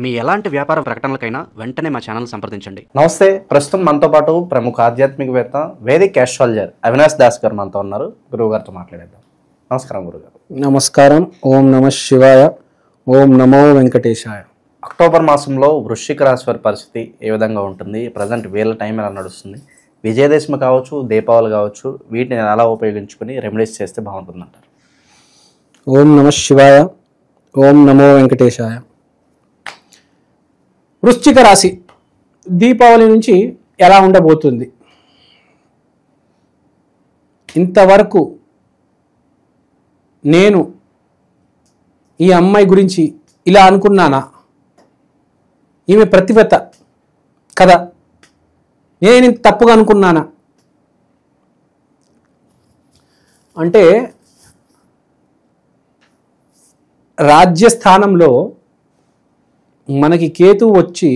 మీ ఎలాంటి వ్యాపార ప్రకటనలకైనా వెంటనే మా ఛానల్ సంప్రదించండి. నమస్తే. ప్రస్తుతం మనతో పాటు ప్రముఖ ఆధ్యాత్మికవేత్త వేదిక్ ఆస్ట్రాలజర్ అవినాష్ దాస్ గారు మనతో ఉన్నారు. గురువు గారితో మాట్లాడేద్దాం. నమస్కారం గురుగారు. నమస్కారం. ఓం నమ శివాయ. ఓం నమో వెంకటేశాయ. అక్టోబర్ మాసంలో వృశ్చిక రాశి వారి పరిస్థితి ఏ విధంగా ఉంటుంది? ప్రజెంట్ వీళ్ళ టైం ఎలా నడుస్తుంది? విజయదశమి కావచ్చు, దీపావళి కావచ్చు, వీటిని ఎలా ఉపయోగించుకొని రెమెడీస్ చేస్తే బాగుంటుందంటారు? ఓం నమ శివాయ. ఓం నమో వెంకటేశాయ. వృశ్చిక రాశి దీపావళి నుంచి ఎలా ఉండబోతుంది? ఇంతవరకు నేను ఈ అమ్మాయి గురించి ఇలా అనుకున్నానా? ఈమె ప్రతిభత కదా, నేను ఇంత తప్పుగా అనుకున్నానా అంటే రాజ్యస్థానంలో మనకి కేతువు వచ్చి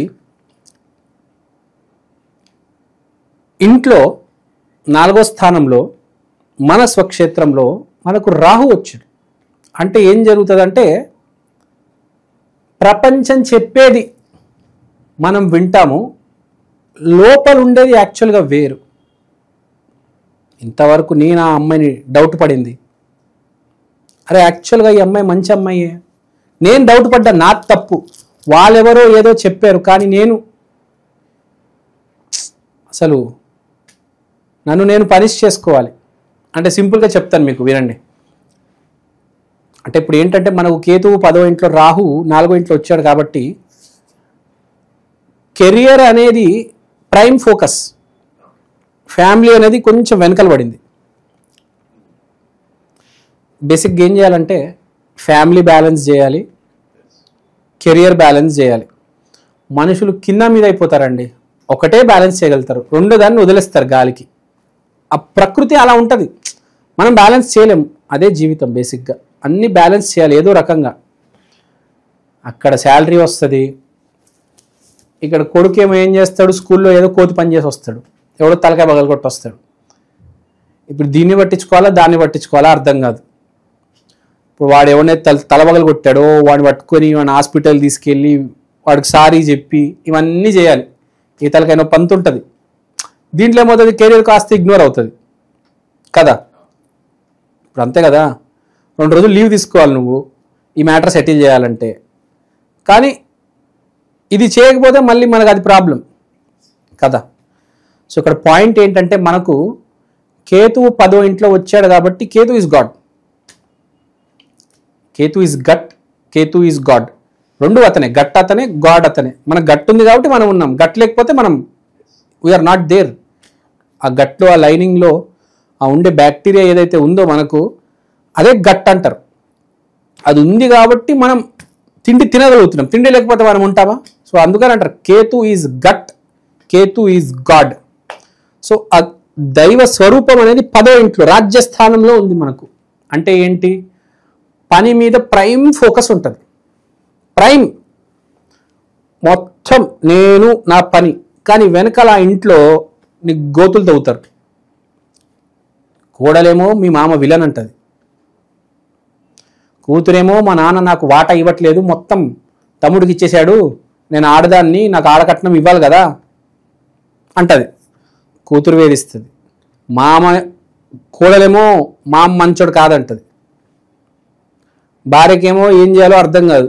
ఇంట్లో 4వ స్థానంలో మన స్వక్షేత్రంలో మనకు రాహు వచ్చాడు. అంటే ఏం జరుగుతుందంటే ప్రపంచం చెప్పేది మనం వింటాము, లోపల ఉండేది యాక్చువల్గా వేరు. ఇంతవరకు నేను ఆ అమ్మాయిని డౌట్ పడింది, అరే యాక్చువల్గా ఈ అమ్మాయి మంచి అమ్మాయే, నేను డౌట్ పడ్డా, నా తప్పు, వాళ్ళెవరో ఏదో చెప్పారు, కానీ నేను అసలు నన్ను నేను పనిష్ చేసుకోవాలి. అంటే సింపుల్గా చెప్తాను మీకు, వినండి. అంటే ఇప్పుడు ఏంటంటే మనకు కేతువు 10వ ఇంట్లో, రాహు 4వ ఇంట్లో వచ్చాడు కాబట్టి కెరియర్ అనేది ప్రైమ్ ఫోకస్, ఫ్యామిలీ అనేది కొంచెం వెనకలు పడింది. బేసిక్గా ఏం చేయాలంటే ఫ్యామిలీ బ్యాలెన్స్ చేయాలి, కెరియర్ బ్యాలెన్స్ చేయాలి. మనుషులు కింద మీద అయిపోతారండి, ఒకటే బ్యాలెన్స్ చేయగలుగుతారు, రెండో దాన్ని వదిలేస్తారు గాలికి. ఆ ప్రకృతి అలా ఉంటుంది, మనం బ్యాలెన్స్ చేయలేము. అదే జీవితం. బేసిక్గా అన్నీ బ్యాలెన్స్ చేయాలి ఏదో రకంగా. అక్కడ శాలరీ వస్తుంది, ఇక్కడ కొడుకేమో ఏం చేస్తాడు, స్కూల్లో ఏదో కోతి పని చేసి వస్తాడు, ఎవడో తలకాయ పగలగొట్టి వస్తాడు. ఇప్పుడు దీన్ని పట్టించుకోవాలా దాన్ని పట్టించుకోవాలా అర్థం కాదు. ఇప్పుడు వాడు ఎవరైతే తలబగలు కొట్టాడో వాడిని పట్టుకొని వాడిని హాస్పిటల్ తీసుకెళ్ళి వాడికి సారీ చెప్పి ఇవన్నీ చేయాలి. ఈ తలకైనా పంతు ఉంటుంది. దీంట్లో ఏమవుతుంది, కెరీర్ కాస్త ఇగ్నోర్ అవుతుంది కదా. ఇప్పుడు అంతే కదా, 2 రోజులు లీవ్ తీసుకోవాలి నువ్వు ఈ మ్యాటర్ సెటిల్ చేయాలంటే. కానీ ఇది చేయకపోతే మళ్ళీ మనకు అది ప్రాబ్లం కదా. సో ఇక్కడ పాయింట్ ఏంటంటే మనకు కేతువు 10వ ఇంట్లో వచ్చాడు కాబట్టి Ketu is god, Ketu is gut, Ketu is god. రెండు అతనే, గట్ అతనే, గాడ్ అతనే. మనకు గట్ ఉంది కాబట్టి మనం ఉన్నాం, గట్ లేకపోతే మనం వీఆర్ నాట్ దేర్. ఆ గట్లో, ఆ లైనింగ్లో ఆ ఉండే బ్యాక్టీరియా ఏదైతే ఉందో మనకు అదే గట్ అంటారు. అది ఉంది కాబట్టి మనం తిండి తినగలుగుతున్నాం, తిండి లేకపోతే మనం ఉంటామా? సో అందుకని అంటారు Ketu is gut, Ketu is god. So ఆ దైవ స్వరూపం అనేది 10వ ఇంట్లో రాజ్యస్థానంలో ఉంది మనకు. అంటే ఏంటి, పని మీద ప్రైమ్ ఫోకస్ ఉంటుంది. ప్రైమ్ మొత్తం నేను నా పని, కానీ వెనకాల ఆ ఇంట్లో నీకు గోతులు తవ్వుతారు. కోడలేమో మీ మామ విలన్ అంటది, కూతురేమో మా నాన్న నాకు వాటా ఇవ్వట్లేదు, మొత్తం తమ్ముడికి ఇచ్చేశాడు, నేను ఆడదాన్ని, నాకు ఆడకట్నం ఇవ్వాలి కదా అంటది. కూతురు వేధిస్తుంది. కోడలేమో మామ మంచోడు కాదంటది. భార్యకేమో ఏం చేయాలో అర్థం కాదు.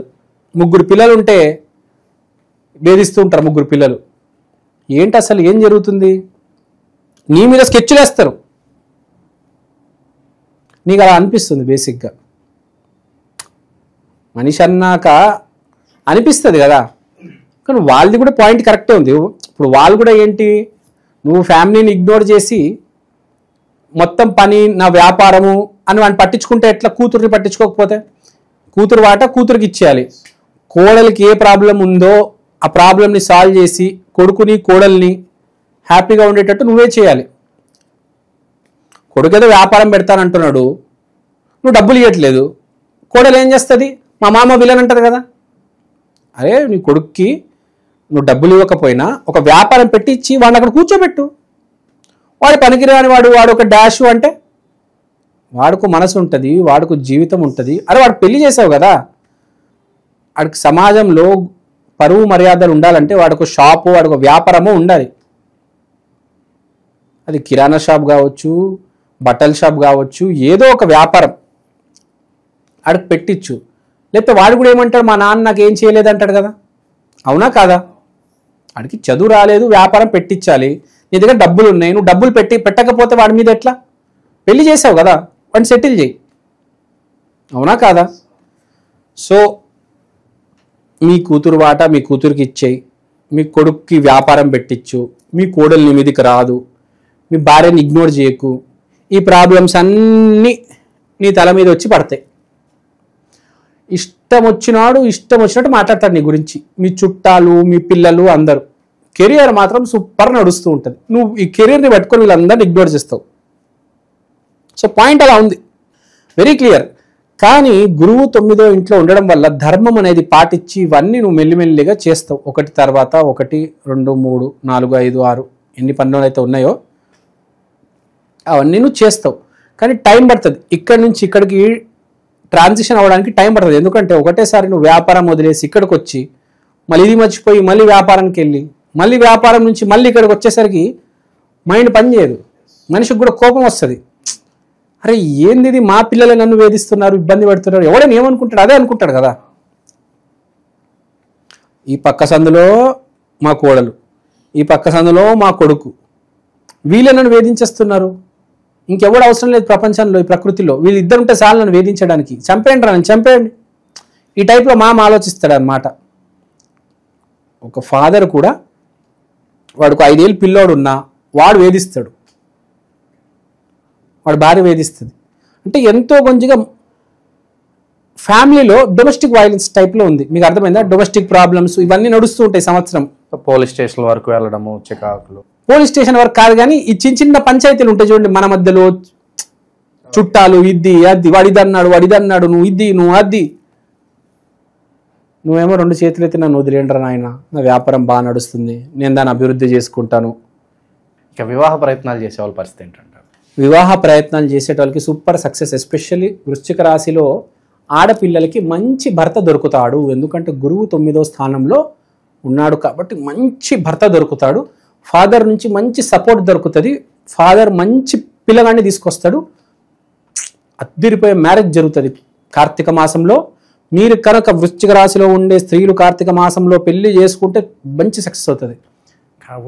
3 పిల్లలు ఉంటే వేధిస్తూ ఉంటారు. 3 పిల్లలు. ఏంటి అసలు ఏం జరుగుతుంది? నీ మీద స్కెచ్లు వేస్తారు, నీకు అలా అనిపిస్తుంది. బేసిక్గా మనిషి అన్నాక అనిపిస్తుంది కదా, కానీ వాళ్ళది కూడా పాయింట్ కరెక్టే ఉంది. ఇప్పుడు వాళ్ళు కూడా ఏంటి, నువ్వు ఫ్యామిలీని ఇగ్నోర్ చేసి మొత్తం పని నా వ్యాపారము అని వాడిని పట్టించుకుంటే ఎట్లా? కూతుర్ని పట్టించుకోకపోతే కూతురు వాట కూతురికి ఇచ్చేయాలి. కోడలికి ఏ ప్రాబ్లం ఉందో ఆ ప్రాబ్లంని సాల్వ్ చేసి కొడుకుని కోడల్ని హ్యాపీగా ఉండేటట్టు నువ్వే చేయాలి. కొడుకు ఏదో వ్యాపారం పెడతానంటున్నాడు, నువ్వు డబ్బులు ఇవ్వట్లేదు, కోడలు ఏం చేస్తుంది? మా మామ విలన్ అంటది కదా. అరే నీ కొడుక్కి నువ్వు డబ్బులు ఇవ్వకపోయినా ఒక వ్యాపారం పెట్టించి వాడిని అక్కడ కూర్చోబెట్టు. వాడు పనికిరాని వాడు ఒక డాష్ అంటే వాడుకు మనసు ఉంటుంది, వాడుకు జీవితం ఉంటుంది. అరే వాడు పెళ్లి చేసావు కదా, వాడికి సమాజంలో పరువు మర్యాదలు ఉండాలంటే వాడికి షాపు వాడికి వ్యాపారము ఉండాలి. అది కిరాణా షాప్ కావచ్చు, బట్టల షాప్ కావచ్చు, ఏదో ఒక వ్యాపారం ఆడికి పెట్టించు. లేకపోతే వాడు కూడా ఏమంటాడు, మా నాన్న నాకు ఏం చేయలేదు అంటాడు కదా, అవునా కాదా? వాడికి చదువు రాలేదు, వ్యాపారం పెట్టించాలి. నీ దగ్గర డబ్బులు ఉన్నాయి, నువ్వు డబ్బులు పెట్టకపోతే వాడి మీద ఎట్లా? పెళ్లి చేసావు కదా, వాడిని సెటిల్ చేయి, అవునా కాదా? సో మీ కూతురు వాట మీ కూతురికి ఇచ్చేయి, మీ కొడుక్కి వ్యాపారం పెట్టించు, మీ కోడలు నీ మీదకి రాదు, మీ భార్యని ఇగ్నోర్ చేయకు. ఈ ప్రాబ్లమ్స్ అన్నీ నీ తల మీద వచ్చి పడతాయి. ఇష్టం వచ్చినట్టు మాట్లాడతాడు నీ గురించి, మీ చుట్టాలు, మీ పిల్లలు అందరూ. కెరియర్ మాత్రం సూపర్ నడుస్తూ ఉంటుంది. నువ్వు ఈ కెరియర్ని పట్టుకొని వీళ్ళందరినీ ఇగ్నోర్ చేస్తావు. సో పాయింట్ అలా ఉంది, వెరీ క్లియర్. కానీ గురువు 9వ ఇంట్లో ఉండడం వల్ల ధర్మం అనేది పాటించి ఇవన్నీ నువ్వు మెల్లిమెల్లిగా చేస్తావు. ఒకటి తర్వాత ఒకటి, 2, 3, 4, 5, 6 ఎన్ని పనులు అయితే ఉన్నాయో అవన్నీ నువ్వు చేస్తావు. కానీ టైం పడుతుంది, ఇక్కడి నుంచి ఇక్కడికి ట్రాన్సిషన్ అవ్వడానికి టైం పడుతుంది. ఎందుకంటే ఒకటేసారి నువ్వు వ్యాపారం వదిలేసి ఇక్కడికి వచ్చి మళ్ళీ ఇది మర్చిపోయి మళ్ళీ వ్యాపారానికి వెళ్ళి మళ్ళీ వ్యాపారం నుంచి మళ్ళీ ఇక్కడికి వచ్చేసరికి మైండ్ పనిచేయదు, మనిషికి కూడా కోపం వస్తుంది. అరే ఏంది ఇది, మా పిల్లలే నన్ను వేధిస్తున్నారు, ఇబ్బంది పెడుతున్నారు, ఎవడైనా ఏమనుకుంటాడు, అదే అనుకుంటాడు కదా. ఈ పక్క సందులో మా కోడలు, ఈ పక్క సందులో మా కొడుకు, వీళ్ళే నన్ను వేధించేస్తున్నారు, ఇంకెవడు అవసరం లేదు ప్రపంచంలో, ఈ ప్రకృతిలో వీళ్ళిద్దరు ఉంటే చాలు నన్ను వేధించడానికి, చంపేయండి నన్ను చంపేయండి, ఈ టైప్లో మామ ఆలోచిస్తాడు అనమాట. ఒక ఫాదర్ కూడా వాడికి 5 ఏళ్ళు పిల్లోడు ఉన్నా వాడు వేధిస్తాడు, వాడు భార్య వేధిస్తుంది. అంటే ఎంతో కొంచెంగా ఫ్యామిలీలో డొమెస్టిక్ వైలెన్స్ టైప్లో ఉంది. మీకు అర్థమైందా? డొమెస్టిక్ ప్రాబ్లమ్స్ ఇవన్నీ నడుస్తూ ఉంటాయి సంవత్సరం. పోలీస్ స్టేషన్ వరకు వెళ్ళడము, చికాకులు. పోలీస్ స్టేషన్ వరకు కాదు కానీ ఈ చిన్న చిన్న పంచాయతీలు ఉంటాయి చూడండి, మన మధ్యలో చుట్టాలు, ఇది అది, వాడిదన్నాడు, నువ్వు ఇది నువ్వు అది. నువ్వేమో 2 చేతులు ఎత్తి నన్ను వదిలేండ్రా నాయన, నా వ్యాపారం బాగా నడుస్తుంది, నేను దాన్ని అభివృద్ధి చేసుకుంటాను. ఇక వివాహ ప్రయత్నాలు చేసే వాళ్ళ పరిస్థితి ఏంటంటారు? వివాహ ప్రయత్నాలు చేసేటోళ్ళకి సూపర్ సక్సెస్. ఎస్పెషల్లీ వృశ్చిక రాశిలో ఆడపిల్లలకి మంచి భర్త దొరుకుతాడు. ఎందుకంటే గురువు 9వ స్థానంలో ఉన్నాడు కాబట్టి మంచి భర్త దొరుకుతాడు. ఫాదర్ నుంచి మంచి సపోర్ట్ దొరుకుతుంది. ఫాదర్ మంచి పిల్లగాన్ని తీసుకొస్తాడు. అద్దిరిపోయే మ్యారేజ్ జరుగుతుంది కార్తీక మాసంలో. మీరు కనుక వృశ్చిక రాశిలో ఉండే స్త్రీలు కార్తీక మాసంలో పెళ్లి చేసుకుంటే మంచి సక్సెస్ అవుతుంది.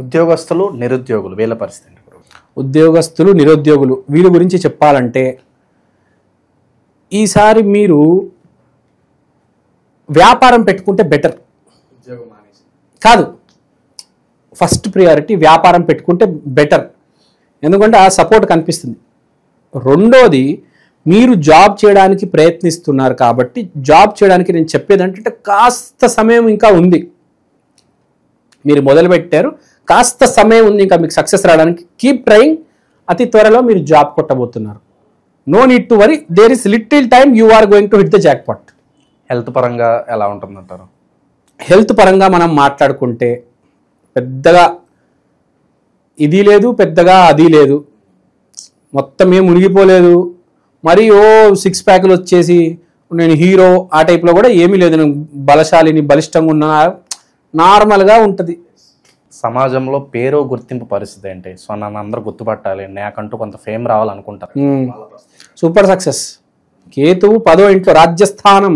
ఉద్యోగస్తులు, నిరుద్యోగులు వీళ్ళ పరిస్థితి ఏంటి? ఉద్యోగస్తులు, నిరుద్యోగులు వీళ్ళ గురించి చెప్పాలంటే ఈసారి మీరు వ్యాపారం పెట్టుకుంటే బెటర్. కాదు, ఫస్ట్ ప్రియారిటీ వ్యాపారం పెట్టుకుంటే బెటర్, ఎందుకంటే ఆ సపోర్ట్ కనిపిస్తుంది. రెండోది, మీరు జాబ్ చేయడానికి ప్రయత్నిస్తున్నారు కాబట్టి జాబ్ చేయడానికి నేను చెప్పేది అంటే కాస్త సమయం ఇంకా ఉంది. మీరు మొదలుపెట్టారు, కాస్త సమయం ఉంది ఇంకా మీకు సక్సెస్ రావడానికి. Keep trying. అతి త్వరలో మీరు జాబ్ కొట్టబోతున్నారు. No need to worry, there is little time you are going to hit the jackpot. Health పరంగా ఎలా ఉంటుందంటారు? హెల్త్ పరంగా మనం మాట్లాడుకుంటే పెద్దగా ఇది లేదు, పెద్దగా అది లేదు, మొత్తం ఏం మునిగిపోలేదు, మరి 6 ప్యాకులు వచ్చేసి నేను హీరో ఆ టైప్లో కూడా ఏమీ లేదు. నేను బలశాలిని, బలిష్టంగా ఉన్నా, నార్మల్గా ఉంటుంది. సమాజంలో పేరు గుర్తింపు పరిస్థితి ఏంటి? సో నన్ను అందరూ గుర్తుపట్టాలి, నాకంటూ కొంత ఫేమ్ రావాలనుకుంటారు. Super success. కేతువు 10వ ఇంట్లో రాజ్యస్థానం,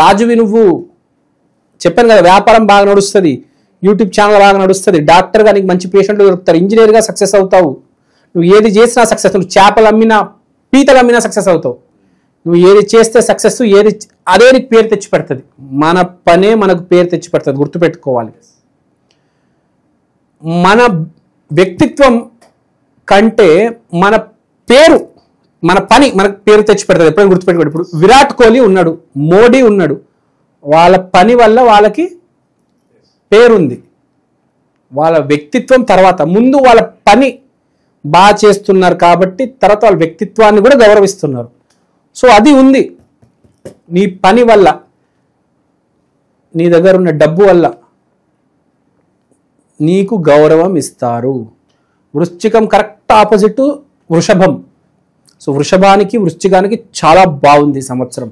రాజువి నువ్వు. చెప్పాను కదా, వ్యాపారం బాగా నడుస్తుంది, యూట్యూబ్ ఛానల్ బాగా నడుస్తుంది, డాక్టర్గా నీకు మంచి పేషెంట్లు దొరుకుతారు, ఇంజనీర్గా సక్సెస్ అవుతావు. నువ్వు ఏది చేసినా సక్సెస్. నువ్వు చేపలు అమ్మినా, పీతలు అమ్మినా సక్సెస్ అవుతావు. నువ్వు ఏది చేస్తే సక్సెస్, ఏది అదే నీకు పేరు తెచ్చి పెడుతుంది. మన పనే మనకు పేరు తెచ్చి పెడుతుంది, గుర్తుపెట్టుకోవాలి. మన వ్యక్తిత్వం కంటే మన పేరు, మన పని మనకు పేరు తెచ్చి పెడుతుంది. ఎప్పుడైనా గుర్తుపెట్టుకోండి. ఇప్పుడు విరాట్ కోహ్లీ ఉన్నాడు, మోడీ ఉన్నాడు, వాళ్ళ పని వల్ల వాళ్ళకి పేరుంది. వాళ్ళ వ్యక్తిత్వం తర్వాత, ముందు వాళ్ళ పని బాగా చేస్తున్నారు కాబట్టి తర్వాత వాళ్ళ వ్యక్తిత్వాన్ని కూడా గౌరవిస్తున్నారు. సో అది ఉంది. నీ పని వల్ల, నీ దగ్గర ఉన్న డబ్బు వల్ల నీకు గౌరవం ఇస్తారు. వృశ్చికం కరెక్ట్ ఆపోజిట్ వృషభం. సో వృషభానికి వృశ్చికానికి చాలా బాగుంది సంవత్సరం.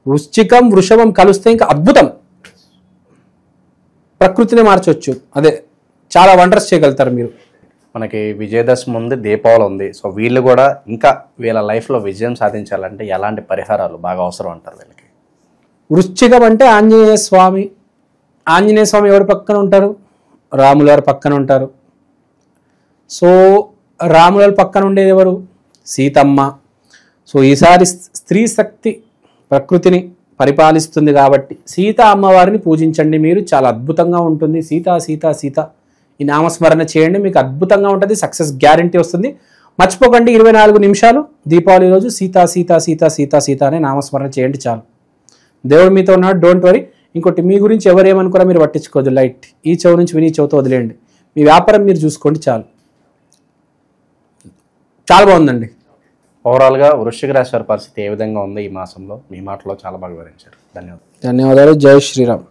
వృశ్చికం వృషభం కలిస్తే ఇంకా అద్భుతం. ప్రకృతిని మార్చవచ్చు. అదే చాలా వండర్స్ చేయగలుగుతారు మీరు. మనకి విజయదశమి ఉంది, దీపావళి ఉంది. సో వీళ్ళు కూడా ఇంకా వీళ్ళ లైఫ్లో విజయం సాధించాలంటే ఎలాంటి పరిహారాలు బాగా అవసరం అంటారు వీళ్ళకి? వృశ్చికం అంటే ఆంజనేయ స్వామి. ఆంజనేయ స్వామి ఎవరి పక్కన ఉంటారు? రాముల వారి పక్కన ఉంటారు. సో రాముల వారి పక్కన ఉండేది ఎవరు? సీతమ్మ. సో ఈసారి స్త్రీ శక్తి ప్రకృతిని పరిపాలిస్తుంది కాబట్టి సీత అమ్మవారిని పూజించండి మీరు. చాలా అద్భుతంగా ఉంటుంది. సీత సీత సీత ఈ నామస్మరణ చేయండి, మీకు అద్భుతంగా ఉంటుంది. సక్సెస్ గ్యారంటీ వస్తుంది. మర్చిపోకండి, 24 నిమిషాలు దీపావళి రోజు సీత సీత సీత సీత సీత అనే నామస్మరణ చేయండి చాలు. దేవుడు మీతో ఉన్నాడు, డోంట్ వరీ. ఇంకోటి, మీ గురించి ఎవరేమనుకున్నా మీరు పట్టించుకోవద్దు. లైట్ ఈ చెవు నుంచి విని చెవుతో వదిలేయండి. మీ వ్యాపారం మీరు చూసుకోండి చాలు. చాలా బాగుందండి. ఓవరాల్గా వృశ్చిక రాశి వారి పరిస్థితి ఏ విధంగా ఉంది ఈ మాసంలో మీ మాటలో చాలా బాగా వివరించారు. ధన్యవాదాలు. ధన్యవాదాలు. జై శ్రీరామ్.